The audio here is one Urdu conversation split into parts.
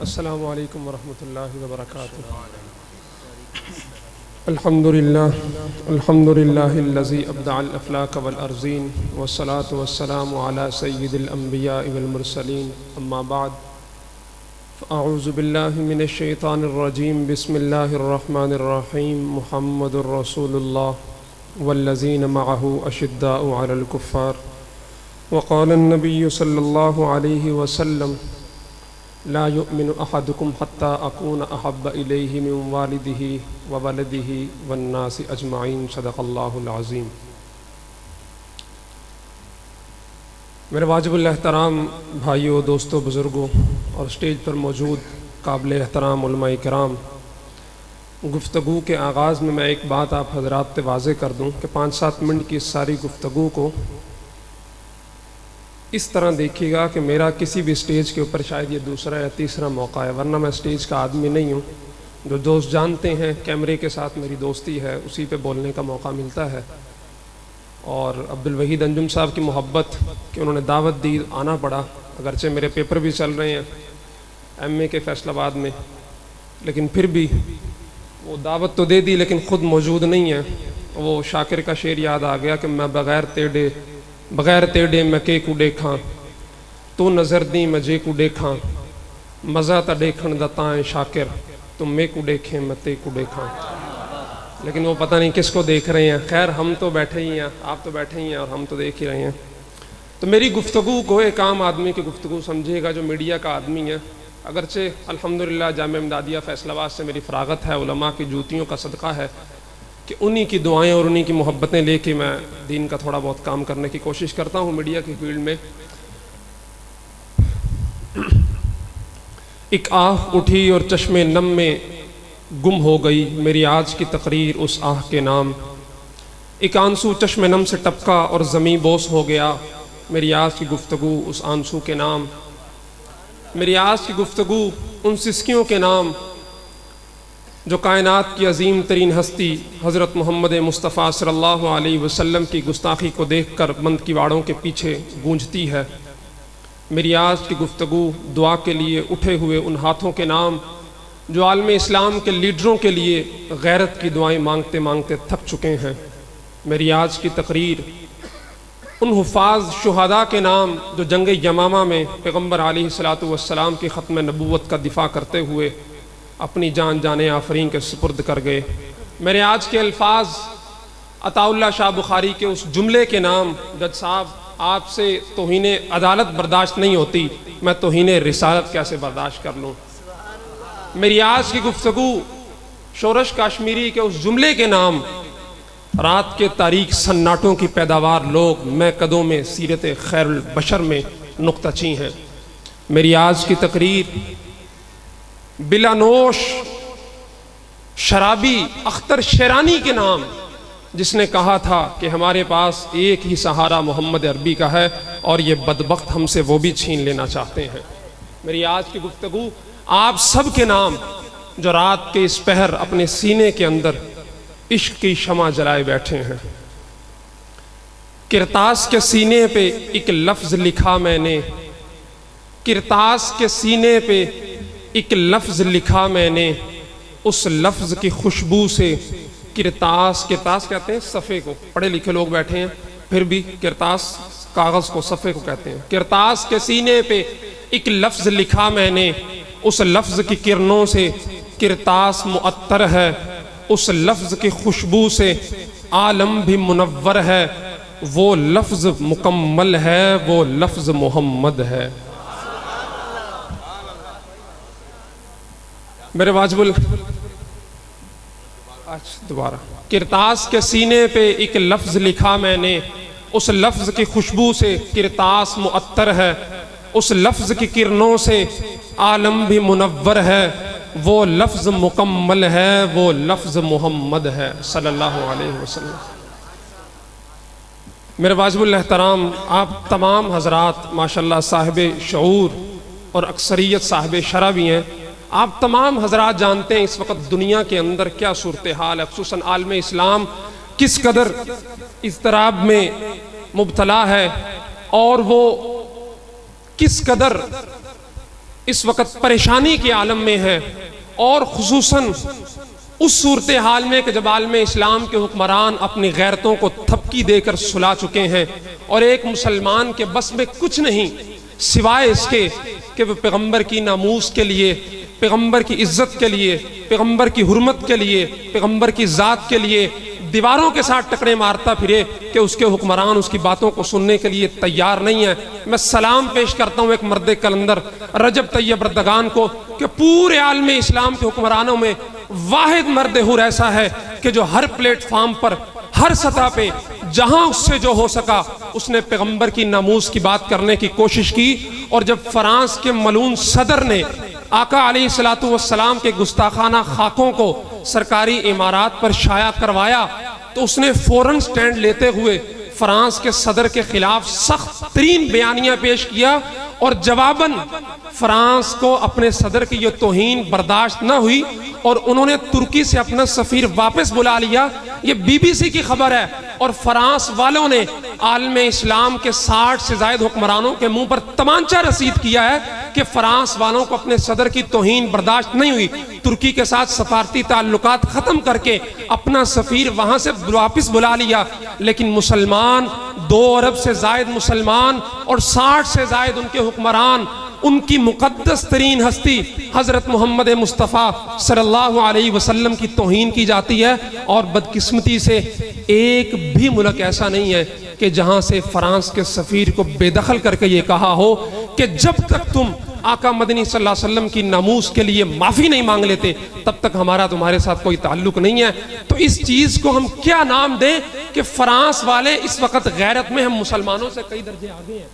السلام علیکم ورحمۃ اللہ وبرکاتہ۔ الحمد للہ الذی ابدع الافلاک والارضین والصلاة والسلام علی سید الانبیاء والمرسلین، اما بعد فاعوذ باللہ من الشیطان الرجیم، بسم اللہ الرحمن الرحیم۔ محمد رسول اللہ والذین معہ اشداء علی الکفار، وقال النبی صلی اللہ علیہ وسلم لا يؤمن احدكم حتى اكون احب اليه من والده وولده والناس اجمعین، صدق اللہ العظیم۔ میرے واجب الاحترام بھائیوں، دوستوں، بزرگوں اور اسٹیج پر موجود قابل احترام علماء کرام، گفتگو کے آغاز میں ایک بات آپ حضرات سے واضح کر دوں کہ 5-7 منٹ کی اس ساری گفتگو کو اس طرح دیکھیے گا کہ میرا کسی بھی اسٹیج کے اوپر شاید یہ دوسرا یا تیسرا موقع ہے، ورنہ میں اسٹیج کا آدمی نہیں ہوں۔ جو دوست جانتے ہیں کیمرے کے ساتھ میری دوستی ہے، اسی پہ بولنے کا موقع ملتا ہے۔ اور عبدالوحید انجم صاحب کی محبت کہ انہوں نے دعوت دی، آنا پڑا، اگرچہ میرے پیپر بھی چل رہے ہیں ایم اے کے فیصل آباد میں، لیکن پھر بھی وہ دعوت تو دے دی لیکن خود موجود نہیں ہے۔ وہ شاکر کا شعر یاد آ گیا کہ میں بغیر تیڑے میں کے کو دیکھاں، تو نظر دی میں جے کو دیکھاں، مزہ تا دیکھن دا تائیں شاکر، تم میں کو دیکھیں میں تے کو دیکھاں۔ لیکن وہ پتہ نہیں کس کو دیکھ رہے ہیں۔ خیر، ہم تو بیٹھے ہی ہیں، آپ تو بیٹھے ہی ہیں اور ہم تو دیکھ ہی رہے ہیں۔ تو میری گفتگو کو ایک عام آدمی کی گفتگو سمجھے گا جو میڈیا کا آدمی ہے، اگرچہ الحمدللہ جامعہ امدادیہ فیصل آباد سے میری فراغت ہے، علماء کی جوتیوں کا صدقہ ہے کہ انہی کی دعائیں اور انہی کی محبتیں لے کے میں دین کا تھوڑا بہت کام کرنے کی کوشش کرتا ہوں میڈیا کی فیلڈ میں۔ ایک آہ اٹھی اور چشم نم میں گم ہو گئی میری آج کی تقریر اس آہ کے نام، ایک آنسو چشم نم سے ٹپکا اور زمیں بوس ہو گیا میری آج کی گفتگو اس آنسو کے نام، میری آج کی گفتگو ان سسکیوں کے نام جو کائنات کی عظیم ترین ہستی حضرت محمد مصطفیٰ صلی اللہ علیہ وسلم کی گستاخی کو دیکھ کر بند کیواڑوں کے پیچھے گونجتی ہے۔ میری آج کی گفتگو دعا کے لیے اٹھے ہوئے ان ہاتھوں کے نام جو عالم اسلام کے لیڈروں کے لیے غیرت کی دعائیں مانگتے مانگتے تھک چکے ہیں۔ میری آج کی تقریر ان حفاظ شہداء کے نام جو جنگ یمامہ میں پیغمبر علیہ السلام کی ختم نبوت کا دفاع کرتے ہوئے اپنی جان آفرین کے سپرد کر گئے۔ میرے آج کے الفاظ عطا اللہ شاہ بخاری کے اس جملے کے نام، جج صاحب آپ سے توہین عدالت برداشت نہیں ہوتی، میں توہین رسالت کیسے برداشت کر لوں۔ میری آج کی گفتگو شورش کاشمیری کے اس جملے کے نام، رات کے تاریک سناٹوں کی پیداوار لوگ، میں قدوں میں سیرت خیر البشر میں نقطہ چیں ہیں۔ میری آج کی تقریر بلا نوش شرابی اختر شیرانی کے نام، جس نے کہا تھا کہ ہمارے پاس ایک ہی سہارا محمد عربی کا ہے اور یہ بدبخت ہم سے وہ بھی چھین لینا چاہتے ہیں۔ میری آج کی گفتگو آپ سب کے نام جو رات کے اس پہر اپنے سینے کے اندر عشق کی شمع جلائے بیٹھے ہیں۔ کرتاس کے سینے پہ ایک لفظ لکھا میں نے، کرتاس کے سینے پہ ایک لفظ لکھا میں نے، اس لفظ کی خوشبو سے کرتاس کہتے ہیں صفحے کو، پڑھے لکھے لوگ بیٹھے ہیں پھر بھی کرتاس کاغذ کو صفحے کو کہتے ہیں۔ کرتاس کے سینے پہ ایک لفظ لکھا میں نے، اس لفظ کی کرنوں سے کرتاس معطر ہے، اس لفظ کی خوشبو سے عالم بھی منور ہے، وہ لفظ مکمل ہے، وہ لفظ محمد ہے۔ میرے واجب دوبارہ کرتاس کے سینے پہ ایک لفظ لکھا میں نے، اس لفظ کی خوشبو سے کرتاس معطر ہے، اس لفظ کی کرنوں سے عالم بھی منور ہے، وہ لفظ مکمل ہے، وہ لفظ محمد ہے صلی اللہ علیہ وسلم۔ میرے واجب الاحترام آپ تمام حضرات ماشاءاللہ صاحب شعور اور اکثریت صاحب شرع بھی ہیں، آپ تمام حضرات جانتے ہیں اس وقت دنیا کے اندر کیا صورتحال ہے، خصوصاً عالم اسلام کس قدر اضطراب میں مبتلا ہے اور وہ کس قدر اس وقت پریشانی کے عالم میں ہے، اور خصوصاً اس صورتحال میں کہ جب عالم اسلام کے حکمران اپنی غیرتوں کو تھپکی دے کر سلا چکے ہیں، اور ایک مسلمان کے بس میں کچھ نہیں سوائے اس کے کہ وہ پیغمبر کی ناموس کے لیے، پیغمبر کی عزت کے لیے، پیغمبر کی حرمت کے لیے، پیغمبر کی ذات کے لیے دیواروں کے ساتھ ٹکرے مارتا پھرے کہ اس کے حکمران اس کی باتوں کو سننے کے لیے تیار نہیں ہے۔ میں سلام پیش کرتا ہوں ایک مرد کلندر رجب طیب اردگان کو کہ پورے عالم اسلام کے حکمرانوں میں واحد مرد حر ایسا ہے کہ جو ہر پلیٹ فارم پر، ہر سطح پہ جہاں اس سے جو ہو سکا اس نے پیغمبر کی ناموس کی بات کرنے کی کوشش کی۔ اور جب فرانس کے ملعون صدر نے آقا علیہ السلام کے گستاخانہ خاکوں کو سرکاری عمارات پر شائع کروایا تو اس نے فوراً سٹینڈ لیتے ہوئے فرانس کے صدر کے خلاف سخت ترین بیانیہ پیش کیا، اور جواباً فرانس کو اپنے صدر کی یہ توہین برداشت نہ ہوئی اور انہوں نے ترکی سے اپنا سفیر واپس بلا لیا۔ یہ بی بی سی کی خبر ہے، اور فرانس والوں نے عالم اسلام کے 60 سے زائد حکمرانوں کے منہ پر تمانچہ رسید کیا ہے کہ فرانس والوں کو اپنے صدر کی توہین برداشت نہیں ہوئی، ترکی کے ساتھ سفارتی تعلقات ختم کر کے اپنا سفیر وہاں سے واپس بلا لیا۔ لیکن مسلمان، 2 ارب سے زائد مسلمان اور 60 سے زائد ان کے حکمران، ان کی مقدس ترین ہستی حضرت محمد مصطفیٰ صلی اللہ علیہ وسلم کی توہین کی جاتی ہے۔ اور بدقسمتی سے ایک بھی ملک ایسا نہیں ہے کہ جہاں سے فرانس کے سفیر کو بے دخل کر کے یہ کہا ہو کہ جب تک تم آقا مدنی صلی اللہ علیہ وسلم کی ناموس کے لیے معافی نہیں مانگ لیتے تب تک ہمارا تمہارے ساتھ کوئی تعلق نہیں ہے۔ تو اس چیز کو ہم کیا نام دیں کہ فرانس والے اس وقت غیرت میں ہم مسلمانوں سے کئی درجے آگے ہیں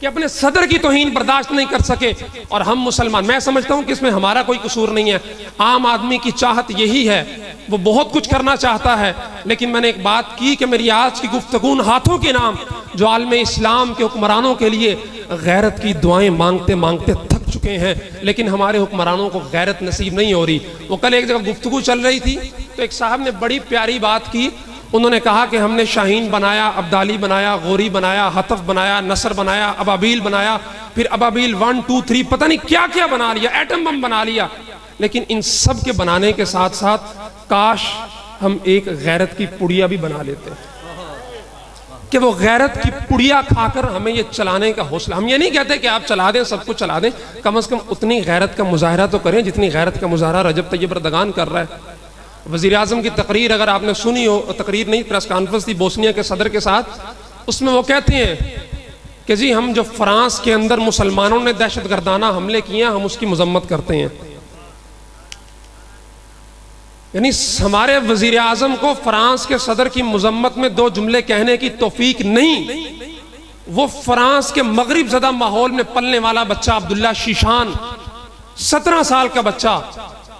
کہ اپنے صدر کی توہین برداشت نہیں کر سکے، اور ہم مسلمان، میں سمجھتا ہوں کہ اس میں ہمارا کوئی قصور نہیں ہے۔ عام آدمی کی چاہت یہی ہے، وہ بہت کچھ کرنا چاہتا ہے، لیکن میں نے ایک بات کی کہ میری آج کی گفتگو ہاتھوں کے نام جو عالم اسلام کے حکمرانوں کے لیے غیرت کی دعائیں مانگتے مانگتے تھک چکے ہیں، لیکن ہمارے حکمرانوں کو غیرت نصیب نہیں ہو رہی۔ وہ کل ایک جگہ گفتگو چل رہی تھی تو ایک صاحب نے بڑی پیاری بات کی، انہوں نے کہا کہ ہم نے شاہین بنایا، ابدالی بنایا، غوری بنایا، حطف بنایا، نصر بنایا، ابابیل بنایا، پھر ابابیل 1 2 3 پتہ نہیں کیا کیا بنا لیا، ایٹم بم بنا لیا۔ لیکن ان سب کے بنانے کے ساتھ ساتھ کاش ہم ایک غیرت کی پڑیا بھی بنا لیتے کہ وہ غیرت کی پڑیا کھا کر ہمیں یہ چلانے کا حوصلہ۔ ہم یہ نہیں کہتے کہ آپ چلا دیں، سب کچھ چلا دیں، کم از کم اتنی غیرت کا مظاہرہ تو کریں جتنی غیرت کا مظاہرہ رجب طیب اردگان کر رہا ہے۔ وزیر اعظم کی تقریر اگر آپ نے سنی ہو، تقریر نہیں پریس کانفرنس تھی بوسنیا کے صدر کے ساتھ، اس میں وہ کہتے ہیں کہ جی ہم جو فرانس کے اندر مسلمانوں نے دہشت گردانہ حملے کیے ہیں ہم اس کی مذمت کرتے ہیں۔ یعنی ہمارے وزیر اعظم کو فرانس کے صدر کی مذمت میں 2 جملے کہنے کی توفیق نہیں۔ وہ فرانس کے مغرب زدہ ماحول میں پلنے والا بچہ عبداللہ شیشان، 17 سال کا بچہ،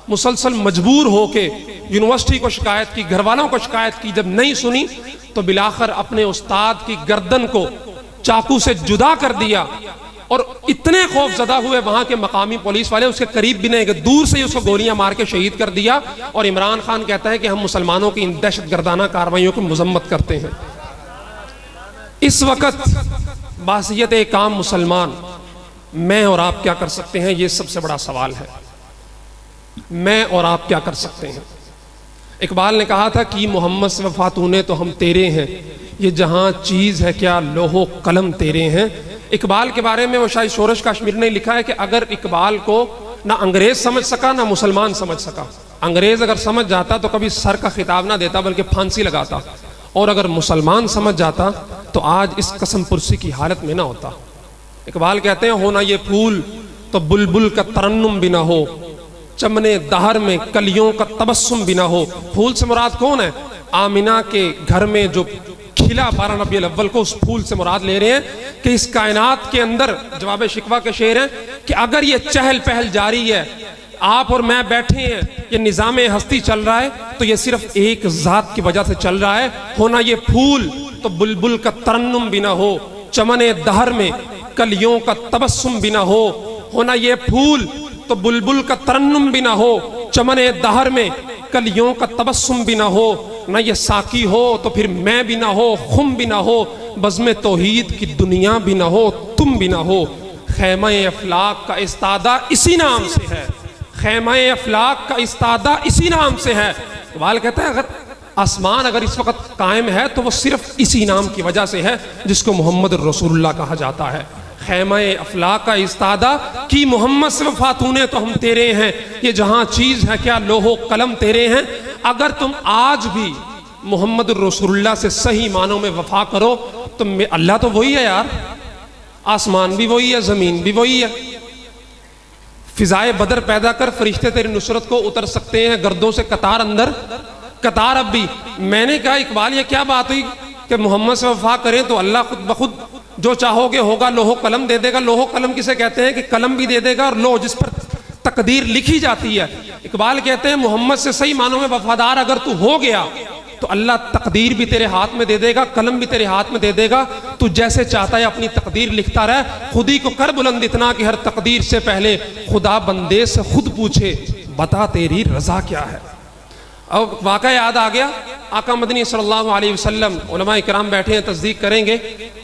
مسلسل مجبور ہو کے یونیورسٹی کو شکایت کی، گھر والوں کو شکایت کی، جب نہیں سنی تو بلاخر اپنے استاد کی گردن کو چاقو سے جدا کر دیا، اور اتنے خوف زدہ ہوئے وہاں کے مقامی پولیس والے اس کے قریب بھی نہیں گئے، دور سے ہی اس کو گولیاں مار کے شہید کر دیا۔ اور عمران خان کہتا ہے کہ ہم مسلمانوں کی ان دہشت گردانہ کارروائیوں کی مذمت کرتے ہیں۔ اس وقت بحیثیت ایک عام مسلمان میں اور آپ کیا کر سکتے ہیں، یہ سب سے بڑا سوال ہے۔ میں اور آپ کیا کر سکتے ہیں؟ اقبال نے کہا تھا کہ محمد سے وفاتونے تو ہم تیرے ہیں، یہ جہاں چیز ہے کیا لوح و قلم تیرے ہیں۔ اقبال کے بارے میں وہ شاید شورش کاشمیر نے لکھا ہے کہ اگر اقبال کو نہ انگریز سمجھ سکا نہ مسلمان سمجھ سکا، انگریز اگر سمجھ جاتا تو کبھی سر کا خطاب نہ دیتا بلکہ پھانسی لگاتا، اور اگر مسلمان سمجھ جاتا تو آج اس قسم پرسی کی حالت میں نہ ہوتا۔ اقبال کہتے ہیں ہونا یہ پھول تو بلبل کا ترنم بھی نہ ہو، چمنے دہر میں کلیوں کا تبسم بھی نہ ہو۔ پھول سے مراد کون ہے؟ آمینہ کے گھر میں جو کھلا 12 ربیع الاول کو، اس پھول سے مراد لے رہے ہیں کہ اس کائنات کے اندر، جواب شکوہ کے شعر ہیں کہ اگر یہ چہل پہل جاری ہے، آپ اور میں بیٹھے ہیں، یہ نظام ہستی چل رہا ہے تو یہ صرف ایک ذات کی وجہ سے چل رہا ہے۔ ہونا یہ پھول تو بلبل کا ترنم بھی نہ ہو، چمن دہر میں کلیوں کا تبسم بھی نہ ہو۔ ہونا یہ پھول تو بلبل کا ترنم بھی نہ ہو، چمن دہر میں کلیوں کا تبسم بھی نہ ہو۔ نہ یہ ساقی ہو تو پھر میں بھی نہ ہو، خم بھی نہ ہو، بزم توحید کی دنیا بھی نہ ہو، تم بھی نہ ہو۔ خیمہ افلاک کا استادہ اسی نام سے ہے، خیمہ افلاک کا استادہ اسی نام سے ہے۔ اقبال کہتا ہے اگر آسمان اگر اس وقت قائم ہے تو وہ صرف اسی نام کی وجہ سے ہے جس کو محمد رسول اللہ کہا جاتا ہے۔ خیمہ افلاک کا استادہ کی محمد سے وفاتونے تو ہم تیرے ہیں، یہ جہاں چیز ہے کیا لوح و قلم تیرے ہیں۔ اگر تم آج بھی محمد رسول اللہ سے صحیح معنوں میں وفا کرو تو اللہ تو وہی ہے یار، آسمان بھی وہی ہے، زمین بھی وہی ہے۔ فضائے بدر پیدا کر فرشتے تیری نصرت کو اتر سکتے ہیں، گردوں سے قطار اندر قطار اب بھی۔ میں نے کہا اقبال یہ کیا بات ہوئی کہ محمد سے وفا کریں تو اللہ خود بخود جو چاہو گے ہوگا، لوح و قلم دے دے گا۔ لوح و قلم کسے کہتے ہیں کہ قلم بھی دے دے گا اور لوح جس پر تقدیر لکھی جاتی ہے۔ اقبال کہتے ہیں محمد سے صحیح معنوں میں وفادار اگر تو ہو گیا تو اللہ تقدیر بھی تیرے ہاتھ میں دے دے گا، قلم بھی تیرے ہاتھ میں دے دے گا، تو جیسے چاہتا ہے اپنی تقدیر لکھتا رہے۔ خود ہی کو کر بلند اتنا کہ ہر تقدیر سے پہلے خدا بندے سے خود پوچھے بتا تیری رضا کیا ہے۔ اب واقعہ یاد آ گیا، آقا مدنی صلی اللہ علیہ وسلم، علماء کرام بیٹھے ہیں تصدیق کریں گے،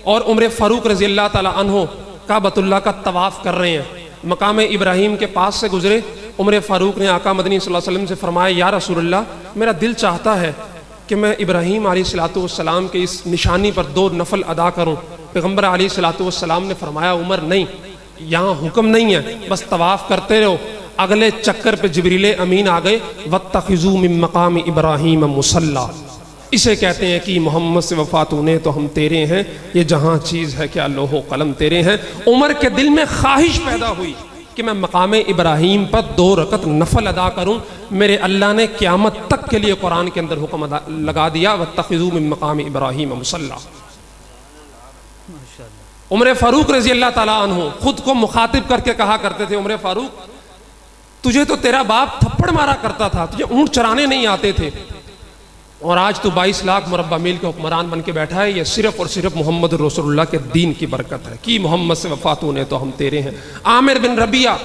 اور عمر فاروق رضی اللہ تعالی عنہ کعبۃ اللہ کا طواف کر رہے ہیں، مقام ابراہیم کے پاس سے گزرے۔ عمر فاروق نے آقا مدنی صلی اللہ علیہ وسلم سے فرمایا یا رسول اللہ میرا دل چاہتا ہے کہ میں ابراہیم علیہ السلام کے اس نشانی پر 2 نفل ادا کروں۔ پیغمبر علیہ السلام نے فرمایا عمر نہیں، یہاں حکم نہیں ہے، بس طواف کرتے رہو۔ اگلے چکر پہ جبریل امین آ گئے، وَاتَّخِذُوا مِن مَّقَامِ إِبْرَاهِيمَ مُصَلًّى، اسے کہتے ہیں کہ محمد سے وفاتونے تو ہم تیرے ہیں، یہ جہاں چیز ہے کیا لوح و قلم تیرے ہیں۔ عمر کے دل میں خواہش پیدا ہوئی کہ میں مقام ابراہیم پر 2 رکعت نفل ادا کروں۔ میرے اللہ نے قیامت تک کے لیے قرآن کے اندر حکم لگا دیا وَاتَّخِذُوا مِن مَّقَامِ إِبْرَاهِيمَ مُصَلًّى۔ عمر فاروق رضی اللہ تعالیٰ عنہ خود کو مخاطب کر کے کہا کرتے تھے عمر فاروق تجھے تو تیرا باپ تھپڑ مارا کرتا تھا، تجھے اونٹ چرانے نہیں آتے تھے، اور آج تو 22 لاکھ مربع میل کے حکمران بن کے بیٹھا ہے۔ یہ صرف اور صرف محمد رسول اللہ کے دین کی برکت ہے کہ محمد سے وفاتونے تو ہم تیرے ہیں۔ عامر بن ربیعہ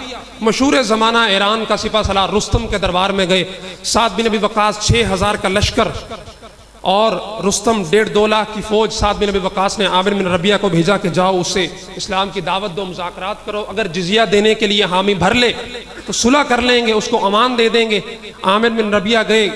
مشہور زمانہ ایران کا سپہ سالار رستم کے دربار میں گئے، سعد بن ابی وقاص 6000 کا لشکر اور رستم 1.5-2 لاکھ کی فوج، سعد بن ابی وقاص نے عامر بن ربیعہ کو بھیجا کہ جاؤ اسے اسلام کی دعوت دو، مذاکرات کرو، اگر جزیہ دینے کے لیے حامی بھر لے تو صلح کر لیں گے، اس کو امان دے دیں گے۔ عامر بن ربیعہ گئے،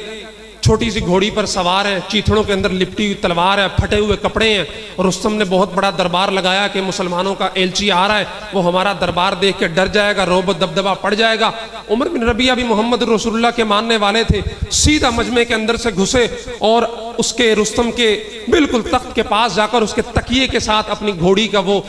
چھوٹی سی گھوڑی پر سوار ہیں، چیتھڑوں کے اندر لپٹی ہوئی تلوار ہے، پھٹے ہوئے کپڑے ہیں، اور رستم نے بہت بڑا دربار لگایا کہ مسلمانوں کا ایلچی آ رہا ہے، وہ ہمارا دربار دیکھ کے ڈر جائے گا، رعب و دبدبہ پڑ جائے گا۔ عمر بن ربیعہ بھی محمد رسول اللہ کے ماننے والے تھے، سیدھا مجمع کے اندر سے گھسے اور اس کے رستم کے بالکل تخت کے پاس جا کر اس کے تکیے کے ساتھ اپنی گھوڑی کا وہ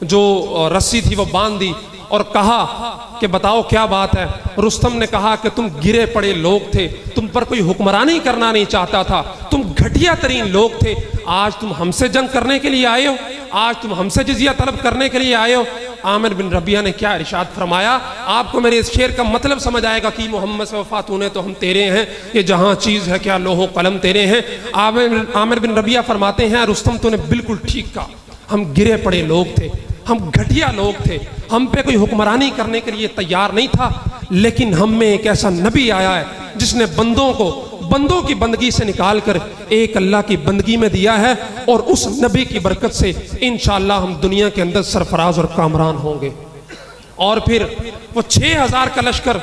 جو رسی تھی وہ باندھ دی اور کہا کہ بتاؤ کیا بات ہے۔ رستم نے کہا کہ تم گرے پڑے لوگ تھے، تم پر کوئی حکمرانی کرنا نہیں چاہتا تھا، تم گھٹیا ترین لوگ تھے، آج تم ہم سے جنگ کرنے کے لیے آئے ہو، آج تم ہم سے جزیہ طلب کرنے کے لیے آئے ہو۔ عامر بن ربیعہ نے کیا ارشاد فرمایا، آپ کو میرے اس شعر کا مطلب سمجھ آئے گا کہ محمد سے وفاتونے تو ہم تیرے ہیں، یہ جہاں چیز ہے کیا لوح و قلم تیرے ہیں۔ عامر بن ربیعہ فرماتے ہیں رستم تو نے بالکل ٹھیک کہا، ہم گرے پڑے لوگ تھے، ہم گھٹیا لوگ تھے، ہم پہ کوئی حکمرانی کرنے کے لیے تیار نہیں تھا، لیکن ہم میں ایک ایسا نبی آیا ہے جس نے بندوں کی بندگی سے نکال کر ایک اللہ کی بندگی میں دیا ہے، اور اس نبی کی برکت سے انشاءاللہ ہم دنیا کے اندر سرفراز اور کامران ہوں گے۔ اور پھر وہ 6000 کا لشکر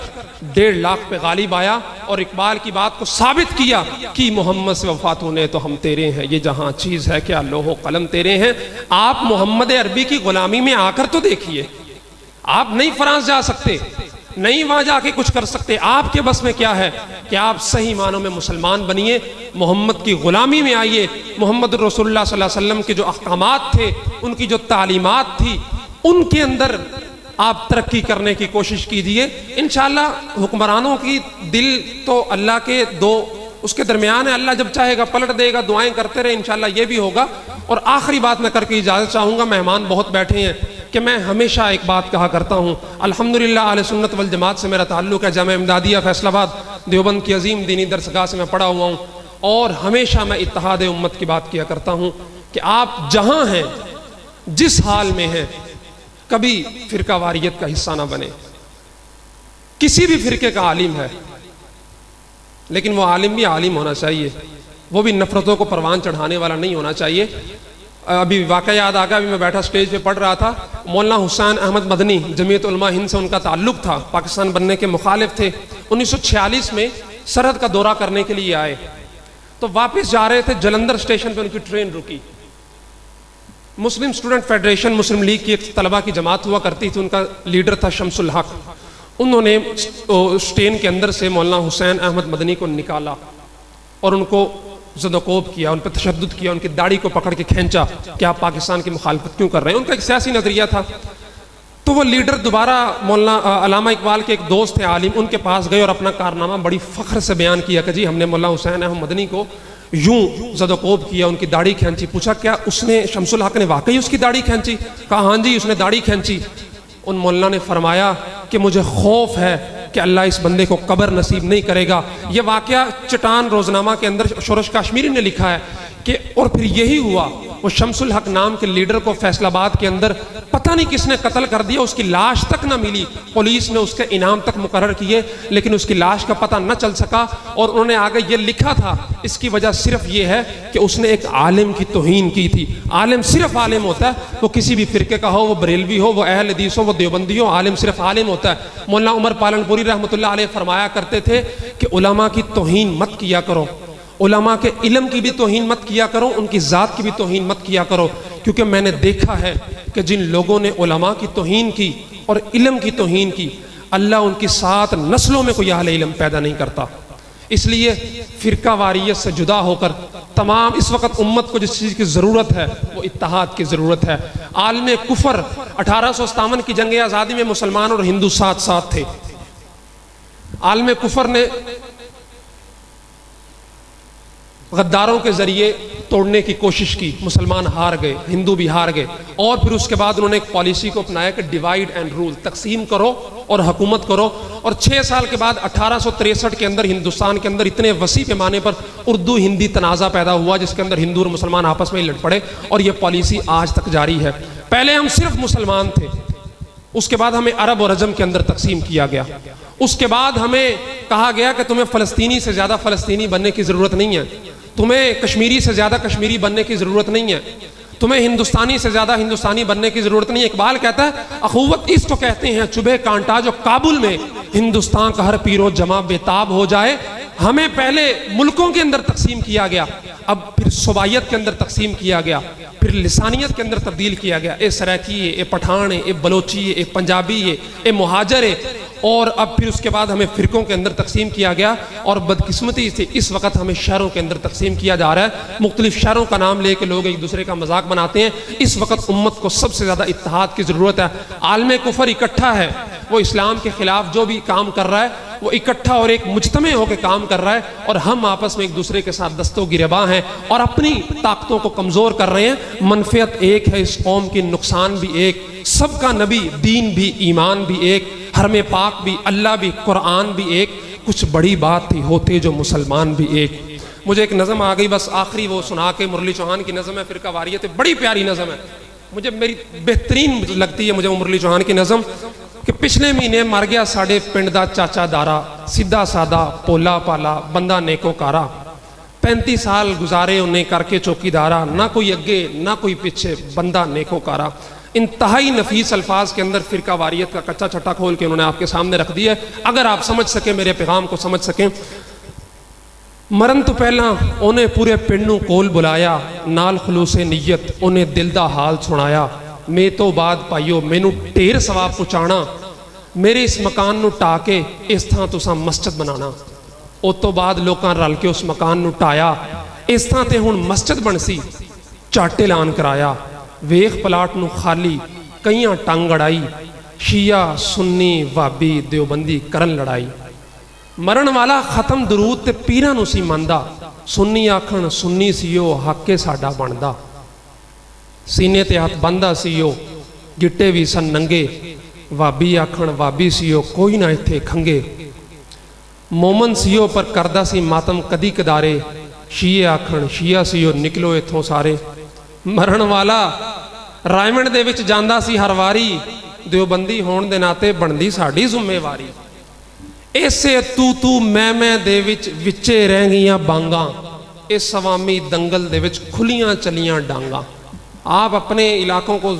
1.5 لاکھ پہ غالب آیا اور اقبال کی بات کو ثابت کیا کہ محمد سے وفاتونے تو ہم تیرے ہیں، یہ جہاں چیز ہے کیا لوح و قلم تیرے ہیں۔ آپ محمد عربی کی غلامی میں آ کر تو دیکھیے، آپ نہیں فرانس جا سکتے، نہیں وہاں جا کے کچھ کر سکتے، آپ کے بس میں کیا ہے کہ آپ صحیح معنوں میں مسلمان بنیے، محمد کی غلامی میں آئیے، محمد رسول اللہ صلی اللہ علیہ وسلم کے جو احکامات تھے، ان کی جو تعلیمات تھی، ان کے اندر آپ ترقی کرنے کی کوشش کیجئے۔ انشاءاللہ حکمرانوں کی دل تو اللہ کے دو اس کے درمیان ہے، اللہ جب چاہے گا پلٹ دے گا، دعائیں کرتے رہے، انشاءاللہ یہ بھی ہوگا۔ اور آخری بات میں کر کے اجازت چاہوں گا، مہمان بہت بیٹھے ہیں، کہ میں ہمیشہ ایک بات کہا کرتا ہوں، الحمدللہ اہل سنت والجماعت سے میرا تعلق ہے، جامعہ امدادیہ فیصل آباد دیوبند کی عظیم دینی درسگاہ سے میں پڑھا ہوا ہوں، اور ہمیشہ میں اتحاد امت کی بات کیا کرتا ہوں کہ آپ جہاں ہیں، جس حال میں ہیں، کبھی فرقہ واریت کا حصہ نہ بنے۔ کسی بھی فرقے کا عالم ہے، لیکن وہ عالم بھی عالم ہونا چاہیے، وہ بھی نفرتوں کو پروان چڑھانے والا نہیں ہونا چاہیے۔ ابھی واقعہ یاد آ گیا، ابھی میں بیٹھا اسٹیج پہ پڑھ رہا تھا، مولانا حسین احمد مدنی جمعیت علماء ہند سے ان کا تعلق تھا، پاکستان بننے کے مخالف تھے، 1946 میں سرحد کا دورہ کرنے کے لیے آئے، تو واپس جا رہے تھے، جلندھر اسٹیشن پہ ان کی ٹرین رکی، مسلم اسٹوڈنٹ فیڈریشن مسلم لیگ کی ایک طلبہ کی جماعت ہوا کرتی تھی، ان کا لیڈر تھا شمس الحق، انہوں نے ٹرین کے اندر سے مولانا حسین احمد مدنی کو نکالا اور ان کو زد و کوب کیا، ان پہ تشدد کیا، ان کی داڑھی کو پکڑ کے کھینچا کہ آپ پاکستان کی مخالفت کیوں کر رہے ہیں، ان کا ایک سیاسی نظریہ تھا۔ تو وہ لیڈر دوبارہ مولانا علامہ اقبال کے ایک دوست تھے عالم، ان کے پاس گئے اور اپنا کارنامہ بڑی فخر سے بیان کیا کہ جی ہم نے مولانا حسین احمد مدنی کو یوں زد و کوب کیا، ان کی داڑھی کھینچی۔ پوچھا کیا اس نے، شمس الحق نے واقعی اس کی داڑھی کھینچی؟ کہا ہاں جی اس نے داڑھی کھینچی۔ ان مولانا نے فرمایا کہ مجھے خوف ہے کہ اللہ اس بندے کو قبر نصیب نہیں کرے گا۔ یہ واقعہ چٹان روزنامہ کے اندر شورش کاشمیری نے لکھا ہے کہ اور پھر یہی ہوا، وہ شمس الحق نام کے لیڈر کو فیصل آباد کے اندر پتہ نہیں کس نے قتل کر دیا، اس کی لاش تک نہ ملی، پولیس نے اس کے انعام تک مقرر کیے لیکن اس کی لاش کا پتہ نہ چل سکا، اور انہوں نے آگے یہ لکھا تھا اس کی وجہ صرف یہ ہے کہ اس نے ایک عالم کی توہین کی تھی۔ عالم صرف عالم ہوتا ہے، وہ کسی بھی فرقے کا ہو، وہ بریلوی ہو، وہ اہل حدیث ہو، وہ دیوبندی ہو، عالم صرف عالم ہوتا ہے۔ مولانا عمر پالن پوری رحمۃ اللہ علیہ فرمایا کرتے تھے کہ علماء کی توہین مت کیا کرو، علماء کے علم کی بھی توہین مت کیا کرو، ان کی ذات کی بھی توہین مت کیا کرو، کیونکہ میں نے دیکھا ہے کہ جن لوگوں نے علماء کی توہین کی اور علم کی توہین کی، اللہ ان کی 7 نسلوں میں کوئی اہل علم پیدا نہیں کرتا۔ اس لیے فرقہ واریت سے جدا ہو کر تمام اس وقت امت کو جس چیز کی ضرورت ہے وہ اتحاد کی ضرورت ہے۔ عالم کفر 1857 کی جنگ آزادی میں مسلمان اور ہندو ساتھ ساتھ تھے۔ عالم کفر نے غداروں کے ذریعے توڑنے کی کوشش کی، مسلمان ہار گئے، ہندو بھی ہار گئے، اور پھر اس کے بعد انہوں نے ایک پالیسی کو اپنایا کہ ڈیوائیڈ اینڈ رول، تقسیم کرو اور حکومت کرو، اور 6 سال کے بعد 1863 کے اندر ہندوستان کے اندر اتنے وسیع پیمانے پر اردو ہندی تنازع پیدا ہوا جس کے اندر ہندو اور مسلمان آپس میں لڑ پڑے، اور یہ پالیسی آج تک جاری ہے۔ پہلے ہم صرف مسلمان تھے، اس کے بعد ہمیں عرب اور عجم کے اندر تقسیم کیا گیا، اس کے بعد ہمیں کہا گیا کہ تمہیں فلسطینی سے زیادہ فلسطینی بننے کی ضرورت نہیں ہے، تمہیں کشمیری سے زیادہ کشمیری بننے کی ضرورت نہیں ہے، تمہیں ہندوستانی سے زیادہ ہندوستانی بننے کی ضرورت نہیں ہے۔ اقبال کہتا ہے اخوت اس کو کہتے ہیں چبھے کانٹا جو کابل میں ہندوستان کا ہر پیرو جمع بےتاب ہو جائے۔ ہمیں پہلے ملکوں کے اندر تقسیم کیا گیا، اب پھر صوبائیت کے اندر تقسیم کیا گیا، پھر لسانیت کے اندر تبدیل کیا گیا، اے سرائکی ہے، اے پٹھان ہے، اے بلوچی ہے، اے پنجابی ہے، اے مہاجر ہے، اور اب پھر اس کے بعد ہمیں فرقوں کے اندر تقسیم کیا گیا، اور بدقسمتی سے اس وقت ہمیں شہروں کے اندر تقسیم کیا جا رہا ہے۔ مختلف شہروں کا نام لے کے لوگ ایک دوسرے کا مذاق بناتے ہیں۔ اس وقت امت کو سب سے زیادہ اتحاد کی ضرورت ہے۔ عالم کفر اکٹھا ہے، وہ اسلام کے خلاف جو بھی کام کر رہا ہے وہ اکٹھا اور ایک مجتمع ہو کے کام کر رہا ہے، اور ہم آپس میں ایک دوسرے کے ساتھ دستوں گریباں ہیں اور اپنی طاقتوں کو کمزور کر رہے ہیں۔ منفعت ایک ہے اس قوم کی، نقصان بھی ایک، سب کا نبی، دین بھی، ایمان بھی ایک، حرم پاک بھی، اللہ بھی، قرآن بھی ایک، کچھ بڑی بات تھی ہوتے جو مسلمان بھی ایک۔ مجھے ایک نظم آ گئی بس آخری وہ سنا کے، مرلی چوہان کی نظم ہے فرقہ واریت، بڑی پیاری نظم ہے، مجھے میری بہترین لگتی ہے مجھے وہ مرلی چوہان کی نظم کہ پچھلے مہینے مر گیا ساڑے پنڈ دا چاچا دارا، سیدھا سادہ پولا پالا بندہ نیکو کارا، 35 سال گزارے انہیں کر کے چوکی دارا، نہ کوئی اگے نہ کوئی پیچھے بندہ نیکو کارا۔ انتہائی نفیس الفاظ کے اندر فرقہ واریت کا کچا چھٹا کھول کے انہوں نے آپ کے سامنے رکھ دیا ہے۔ اگر آپ سمجھ سکیں، میرے پیغام کو سمجھ سکیں، مرن تو پہلا انہیں پورے پنڈوں کول بلایا، نال خلوص نیت انہیں دل دا حال سنایا، میں تو بعد پائیو مینو ٹیر ثواب پہنچانا، میرے اس مکان نو ٹا کے اس تھاں تساں مسجد بنانا۔ او تو بعد لوکاں رل کے اس مکان نو ٹایا، اس تھاں تے ہن مسجد بن سی، چاٹ اعلان کرایا، ویخ پلاٹ نو خالی کئیاں ٹنگ اڑائی، شیعہ سنی وابی دیوبندی کرن لڑائی۔ مرن والا ختم درود تے پیراں نو سی مندا، سنی آکھن سنی سیو حق کے ساڈا بندا، سینے تے ہاتھ بندہ سیو گٹے بھی سن ننگے، وابی آکھن وابی سیو کوئی نہ ایتھے کھنگے، مومن سیو پر کردہ سی ماتم کدی کدارے، شیعہ آکھن شیعہ سیو نکلو ایتھوں سارے۔ مرن والا رائمنڈ دے وچ جاندا سی ہر واری، دیوبندی ہون دے ناتے بندی ساڈی ذمہ واری، ایسے تو میں دے وچ وچے رہ گیاں بانگاں، اس عوامی دنگل دے وچ کھلیاں چلیاں ڈانگاں۔ آپ اپنے علاقوں کو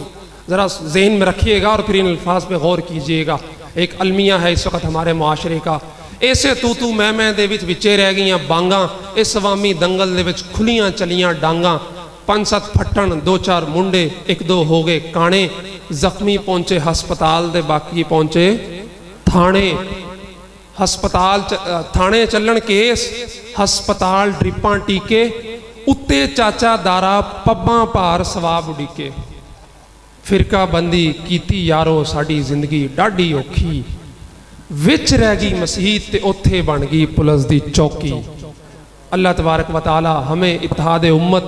ذرا ذہن میں رکھیے گا اور پھر ان الفاظ پہ غور کیجئے گا۔ ایک المیہ ہے اس وقت ہمارے معاشرے کا، ایسے تو میں دے وچ وچے رہ گئیاں بانگاں، اس عوامی دنگل دے وچ کھلیاں چلیاں ڈانگاں، 5-7 پھٹن 2-4 منڈے 1-2 ہو گئے کانے، زخمی پہنچے ہسپتال دے باقی پہنچے تھانے، ہسپتال تھانے چلن کیس، ہسپتال ڈرپاں ٹیکے، اتے چاچا دارا پباں پار ثواب اڈیکے۔ فرقہ بندی کیتی یارو ساڈی زندگی ڈاڈی اوکھی، وچ رہ گئی مسیحیت تے اوتھے بن گئی پولیس دی چوکی۔ اللہ تبارک و تعالی ہمیں اتحاد امت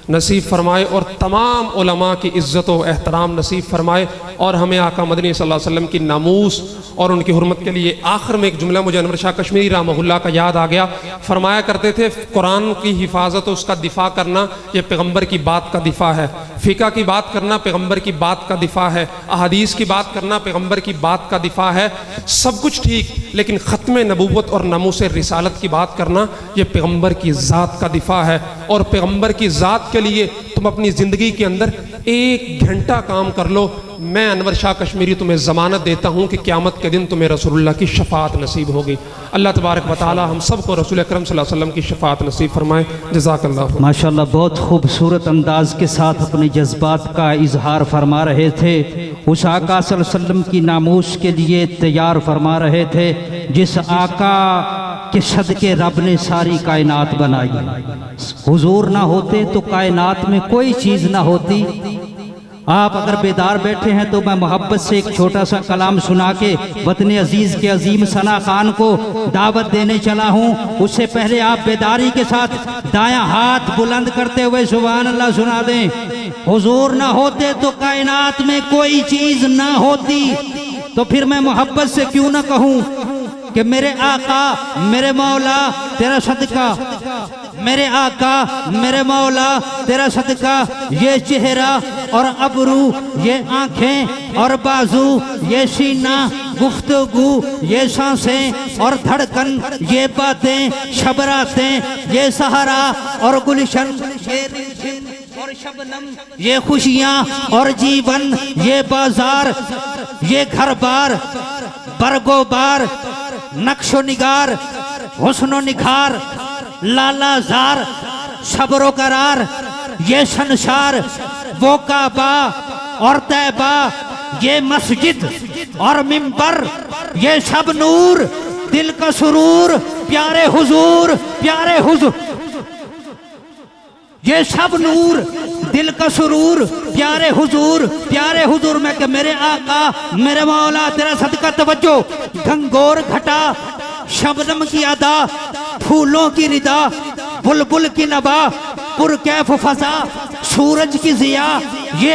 نصیب فرمائے اور تمام علماء کی عزت و احترام نصیب فرمائے، اور ہمیں آقا مدنی صلی اللہ علیہ وسلم کی ناموس اور ان کی حرمت کے لیے آخر میں ایک جملہ مجھے انور شاہ کشمیری رحمہ اللہ کا یاد آ گیا، فرمایا کرتے تھے قرآن کی حفاظت و اس کا دفاع کرنا یہ پیغمبر کی بات کا دفاع ہے، فقہ کی بات کرنا پیغمبر کی بات کا دفاع ہے، احادیث کی بات کرنا پیغمبر کی بات کا دفاع ہے، سب کچھ ٹھیک، لیکن ختم نبوت اور ناموس رسالت کی بات کرنا یہ پیغمبر کی ذات کا دفاع ہے، اور پیغمبر کی ذات کے لیے تم اپنی زندگی کے اندر 1 گھنٹہ کام کر لو، میں انور شاہ کشمیری تمہیں ضمانت دیتا ہوں کہ قیامت کے دن تمہیں رسول اللہ کی شفاعت نصیب ہوگی۔ اللہ تبارک و تعالی ہم سب کو رسول اکرم صلی اللہ علیہ وسلم کی شفاعت نصیب فرمائے۔ جزاک اللہ۔ ماشاءاللہ بہت خوبصورت انداز کے ساتھ اپنے جذبات کا اظہار فرما رہے تھے، اس آقا صلی اللہ علیہ وسلم کی ناموس کے لیے تیار فرما رہے تھے جس آقا کے صدقے رب نے ساری کائنات بنائی۔ حضور نہ ہوتے تو کائنات میں کوئی چیز نہ ہوتی۔ آپ اگر بیدار بیٹھے ہیں تو میں محبت سے ایک چھوٹا سا کلام سنا کے وطن عزیز کے عظیم ثنا خان کو دعوت دینے چلا ہوں۔ اس سے پہلے آپ بیداری کے ساتھ دایاں ہاتھ بلند کرتے ہوئے سبحان اللہ سنا دیں۔ حضور نہ ہوتے تو کائنات میں کوئی چیز نہ ہوتی، تو پھر میں محبت سے کیوں نہ کہوں کہ میرے آقا میرے مولا تیرا صدقہ، میرے آقا میرے مولا تیرا صدقہ، یہ چہرہ اور ابرو، یہ آنکھیں اور بازو، یہ سینہ، گفتگو، یہ سانسیں اور دھڑکن، یہ باتیں، شبراتیں، یہ سہارا اور گلشن، یہ ریشم اور شبنم، یہ خوشیاں اور جیون، یہ بازار، یہ گھر بار، برگ و بار، نقش و نگار، حسن و نکھار، لالا زار، صبر و قرار، یہ شنشار، وہ کعبہ اور طیبہ، یہ مسجد اور منبر، یہ سب نور، دل کا سرور، پیارے حضور، پیارے حضور، یہ سب نور، دل کا سرور، پیارے حضور، پیارے حضور۔ میں کہ میرے آقا میرے مولا تیرا صدقہ، توجہ، گھنگور گھٹا، شبنم کی ادا، پھولوں کی ردا، بلبل کی نبا، پر کیف فضا، سورج کی ضیاء، یہ